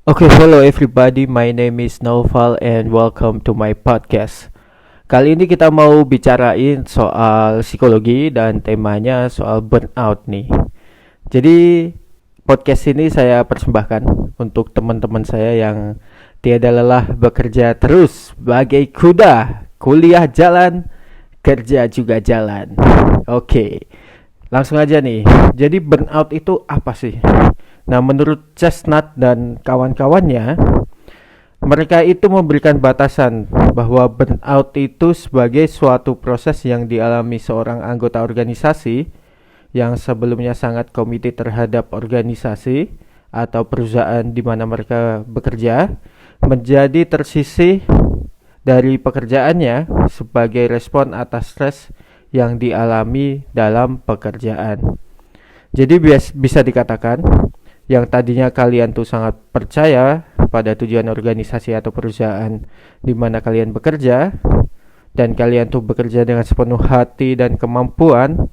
Okay, hello everybody. My name is Noval and welcome to my podcast. Kali ini kita mau bicarain soal psikologi dan temanya soal burnout nih. Jadi podcast ini saya persembahkan untuk teman-teman saya yang tiada lelah bekerja terus bagai kuda. Kuliah jalan, kerja juga jalan. Oke, langsung aja nih. Jadi burnout itu apa sih? Nah, menurut Chestnut dan kawan-kawannya, mereka itu memberikan batasan bahwa burnout itu sebagai suatu proses yang dialami seorang anggota organisasi yang sebelumnya sangat komited terhadap organisasi atau perusahaan di mana mereka bekerja, menjadi tersisih dari pekerjaannya sebagai respon atas stres yang dialami dalam pekerjaan. Jadi bisa dikatakan yang tadinya kalian tuh sangat percaya pada tujuan organisasi atau perusahaan di mana kalian bekerja dan kalian tuh bekerja dengan sepenuh hati dan kemampuan,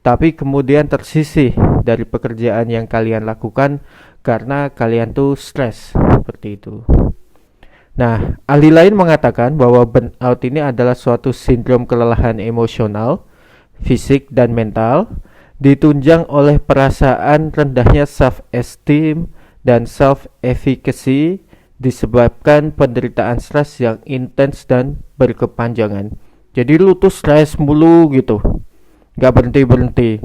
tapi kemudian tersisih dari pekerjaan yang kalian lakukan karena kalian tuh stres seperti itu. Nah, ahli lain mengatakan bahwa burnout ini adalah suatu sindrom kelelahan emosional, fisik dan mental ditunjang oleh perasaan rendahnya self-esteem dan self-efficacy disebabkan penderitaan stres yang intens dan berkepanjangan. Jadi lu tuh stres mulu gitu, gak berhenti-berhenti.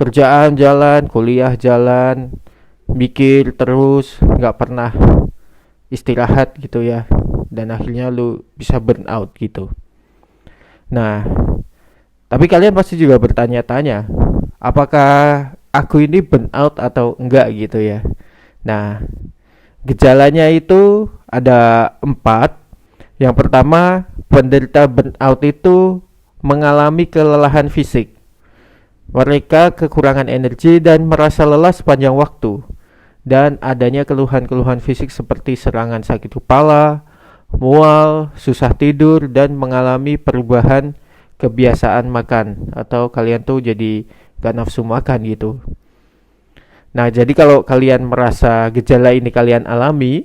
Kerjaan jalan, kuliah jalan, mikir terus, gak pernah istirahat gitu ya. Dan akhirnya lu bisa burnout gitu. Nah, tapi kalian pasti juga bertanya-tanya, apakah aku ini burnout atau enggak gitu ya. Nah, gejalanya itu ada 4. Yang pertama, penderita burnout itu mengalami kelelahan fisik. Mereka kekurangan energi dan merasa lelah sepanjang waktu. Dan adanya keluhan-keluhan fisik seperti serangan sakit kepala, mual, susah tidur, dan mengalami perubahan kebiasaan makan. Atau kalian tuh jadi gak nafsu makan gitu. Nah, jadi kalau kalian merasa gejala ini kalian alami,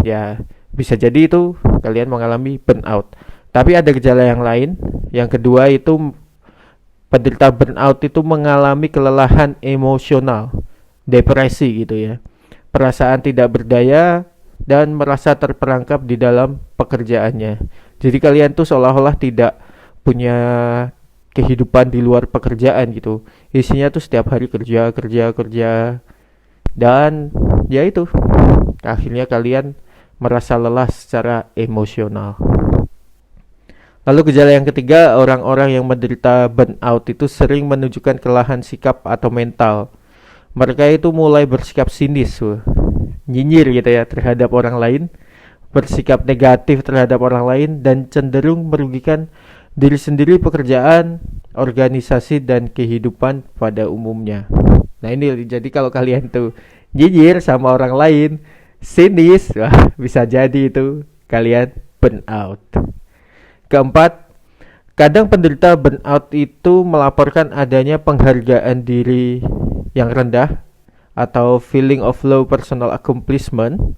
ya bisa jadi itu kalian mengalami burnout. Tapi ada gejala yang lain. Yang kedua itu penderita burnout itu mengalami kelelahan emosional, depresi gitu ya. Perasaan tidak berdaya dan merasa terperangkap di dalam pekerjaannya. Jadi kalian tuh seolah-olah tidak punya kehidupan di luar pekerjaan gitu. Isinya tuh setiap hari kerja kerja kerja dan ya itu akhirnya kalian merasa lelah secara emosional. Lalu gejala yang ketiga, orang-orang yang menderita burnout itu sering menunjukkan kelelahan sikap atau mental. Mereka itu mulai bersikap sinis, nyinyir gitu ya terhadap orang lain, bersikap negatif terhadap orang lain dan cenderung merugikan diri sendiri, pekerjaan, organisasi dan kehidupan pada umumnya. Nah, ini jadi kalau kalian tuh nyinyir sama orang lain, sinis, wah bisa jadi itu kalian burnout. Keempat, kadang penderita burnout itu melaporkan adanya penghargaan diri yang rendah atau feeling of low personal accomplishment.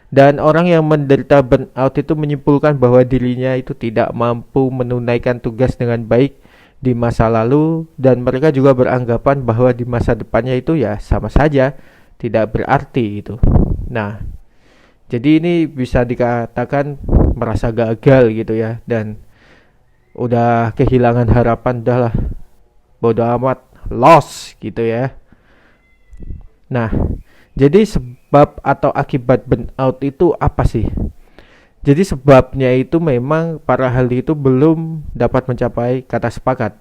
Dan orang yang menderita burnout itu menyimpulkan bahwa dirinya itu tidak mampu menunaikan tugas dengan baik di masa lalu, dan mereka juga beranggapan bahwa di masa depannya itu ya sama saja, tidak berarti gitu. Nah, jadi ini bisa dikatakan merasa gagal gitu ya, dan udah kehilangan harapan, dah lah bodo amat, loss gitu ya. Nah, jadi sebab atau akibat burnout itu apa sih? Jadi sebabnya itu memang para ahli itu belum dapat mencapai kata sepakat.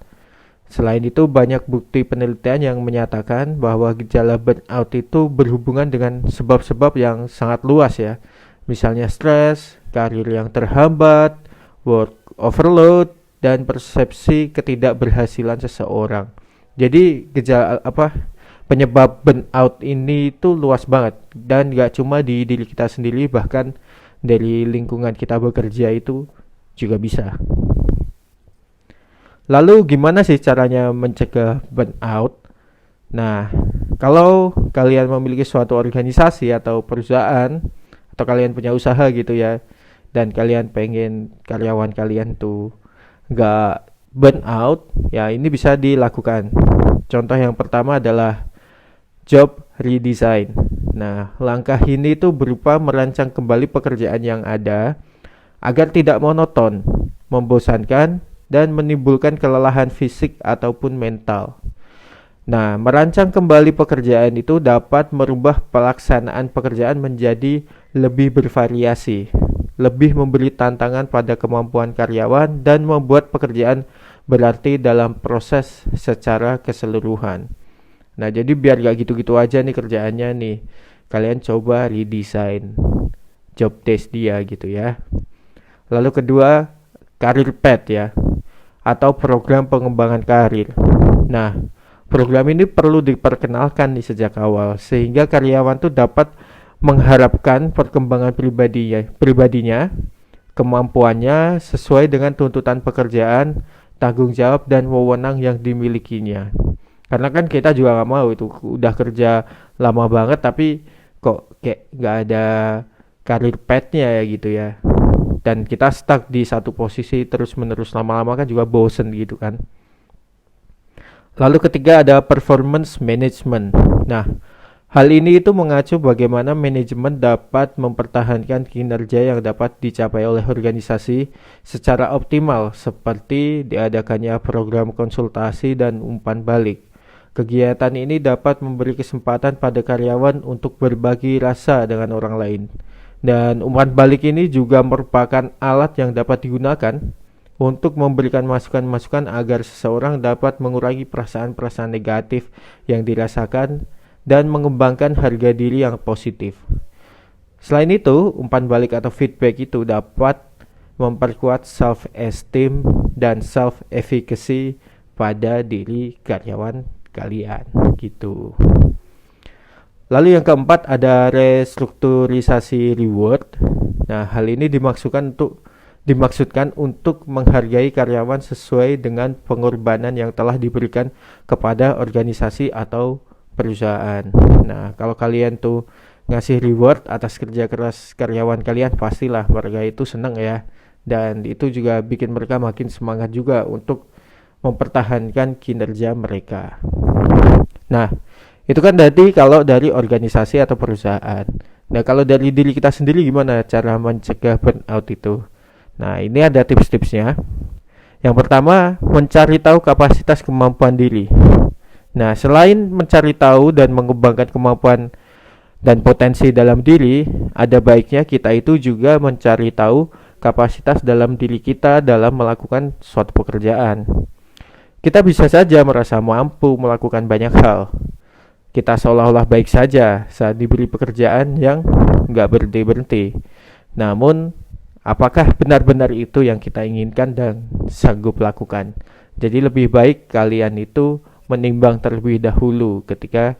Selain itu banyak bukti penelitian yang menyatakan bahwa gejala burnout itu berhubungan dengan sebab-sebab yang sangat luas ya. Misalnya stres, karir yang terhambat, work overload, dan persepsi ketidakberhasilan seseorang. Jadi gejala penyebab burnout ini itu luas banget dan gak cuma di diri kita sendiri, bahkan dari lingkungan kita bekerja itu juga bisa. Lalu gimana sih caranya mencegah burnout? Nah, kalau kalian memiliki suatu organisasi atau perusahaan atau kalian punya usaha gitu ya, dan kalian pengen karyawan kalian tuh nggak burn out, ya ini bisa dilakukan. Contoh yang pertama adalah job redesign. Nah, langkah ini tuh berupa merancang kembali pekerjaan yang ada agar tidak monoton, membosankan, dan menimbulkan kelelahan fisik ataupun mental. Nah, merancang kembali pekerjaan itu dapat merubah pelaksanaan pekerjaan menjadi lebih bervariasi, lebih memberi tantangan pada kemampuan karyawan, dan membuat pekerjaan berarti dalam proses secara keseluruhan. Nah, jadi biar gak gitu-gitu aja nih kerjaannya nih, kalian coba redesign job desk dia gitu ya. Lalu kedua, career path ya, atau program pengembangan karir. Nah, program ini perlu diperkenalkan nih sejak awal sehingga karyawan tuh dapat mengharapkan perkembangan pribadinya, kemampuannya sesuai dengan tuntutan pekerjaan, tanggung jawab dan wewenang yang dimilikinya. Karena kan kita juga nggak mau itu udah kerja lama banget tapi kok kayak nggak ada karir path-nya ya gitu ya. Dan kita stuck di satu posisi terus menerus, lama-lama kan juga bosen gitu kan. Lalu ketiga ada performance management. Nah, hal ini itu mengacu bagaimana manajemen dapat mempertahankan kinerja yang dapat dicapai oleh organisasi secara optimal, seperti diadakannya program konsultasi dan umpan balik. Kegiatan ini dapat memberi kesempatan pada karyawan untuk berbagi rasa dengan orang lain. Dan umpan balik ini juga merupakan alat yang dapat digunakan untuk memberikan masukan-masukan agar seseorang dapat mengurangi perasaan-perasaan negatif yang dirasakan dan mengembangkan harga diri yang positif. Selain itu, umpan balik atau feedback itu dapat memperkuat self-esteem dan self-efficacy pada diri karyawan kalian gitu. Lalu yang keempat ada restrukturisasi reward. Nah, hal ini dimaksudkan untuk menghargai karyawan sesuai dengan pengorbanan yang telah diberikan kepada organisasi atau perusahaan. Nah, kalau kalian tuh ngasih reward atas kerja keras karyawan kalian, pastilah mereka itu senang ya. Dan itu juga bikin mereka makin semangat juga untuk mempertahankan kinerja mereka. Nah, itu kan tadi kalau dari organisasi atau perusahaan. Nah, kalau dari diri kita sendiri gimana cara mencegah burnout itu? Nah, ini ada tips-tipsnya. Yang pertama, mencari tahu kapasitas kemampuan diri. Nah, selain mencari tahu dan mengembangkan kemampuan dan potensi dalam diri, ada baiknya kita itu juga mencari tahu kapasitas dalam diri kita dalam melakukan suatu pekerjaan. Kita bisa saja merasa mampu melakukan banyak hal. Kita seolah-olah baik saja saat diberi pekerjaan yang nggak berhenti-berhenti. Namun, apakah benar-benar itu yang kita inginkan dan sanggup lakukan? Jadi lebih baik kalian itu menimbang terlebih dahulu ketika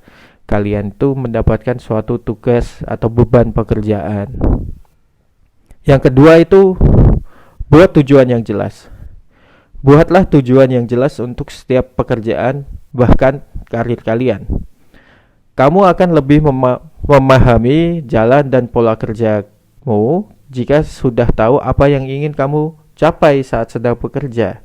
kalian itu mendapatkan suatu tugas atau beban pekerjaan. Yang kedua itu, buat tujuan yang jelas. Buatlah tujuan yang jelas untuk setiap pekerjaan, bahkan karir kalian. Kamu akan lebih memahami jalan dan pola kerjamu jika sudah tahu apa yang ingin kamu capai saat sedang bekerja.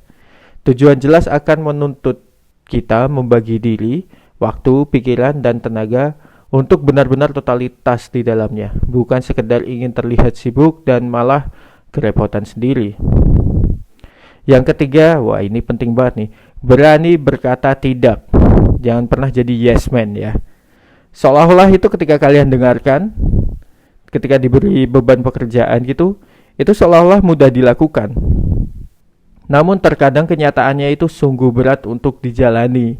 Tujuan jelas akan menuntut kita membagi diri, waktu, pikiran, dan tenaga untuk benar-benar totalitas di dalamnya, bukan sekedar ingin terlihat sibuk dan malah kerepotan sendiri. Yang ketiga, wah ini penting banget nih, berani berkata tidak. Jangan pernah jadi yes man ya. Seolah-olah itu ketika kalian dengarkan, ketika diberi beban pekerjaan gitu, itu seolah-olah mudah dilakukan. Namun terkadang kenyataannya itu sungguh berat untuk dijalani.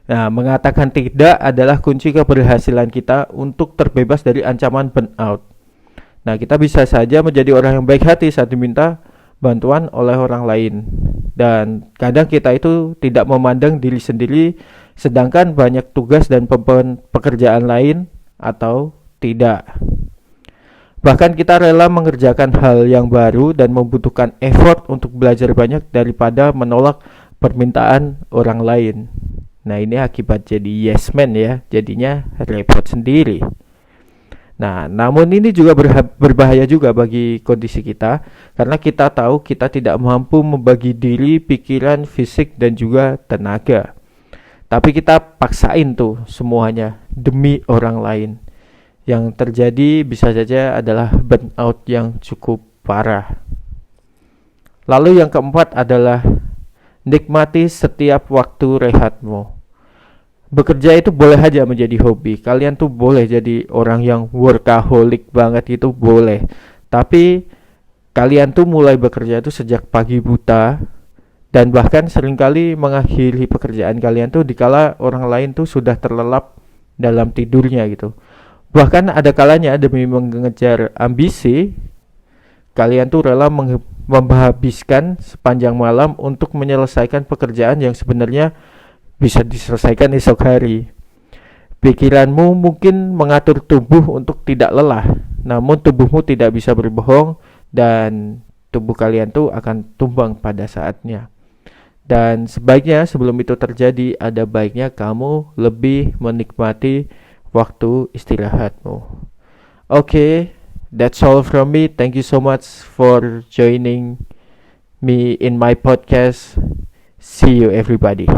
Nah, mengatakan tidak adalah kunci keberhasilan kita untuk terbebas dari ancaman burnout. Nah, kita bisa saja menjadi orang yang baik hati saat diminta bantuan oleh orang lain. Dan kadang kita itu tidak memandang diri sendiri, sedangkan banyak tugas dan pekerjaan lain atau tidak. Bahkan kita rela mengerjakan hal yang baru dan membutuhkan effort untuk belajar banyak daripada menolak permintaan orang lain. Nah, ini akibat jadi yes man ya, jadinya repot sendiri. Nah, namun ini juga berbahaya juga bagi kondisi kita karena kita tahu kita tidak mampu membagi diri, pikiran, fisik dan juga tenaga. Tapi kita paksain tuh semuanya demi orang lain. Yang terjadi bisa saja adalah burnout yang cukup parah. Lalu yang keempat adalah nikmati setiap waktu rehatmu. Bekerja itu boleh aja menjadi hobi. Kalian tuh boleh jadi orang yang workaholic banget, itu boleh. Tapi kalian tuh mulai bekerja itu sejak pagi buta, dan bahkan seringkali mengakhiri pekerjaan kalian tuh dikala orang lain tuh sudah terlelap dalam tidurnya gitu. Bahkan ada kalanya demi mengejar ambisi, kalian tuh rela menghabiskan sepanjang malam untuk menyelesaikan pekerjaan yang sebenarnya bisa diselesaikan esok hari. Pikiranmu mungkin mengatur tubuh untuk tidak lelah, namun tubuhmu tidak bisa berbohong dan tubuh kalian tuh akan tumbang pada saatnya. Dan sebaiknya sebelum itu terjadi, ada baiknya kamu lebih menikmati waktu istirahatmu. Okay, that's all from me. Thank you so much for joining me in my podcast. See you everybody.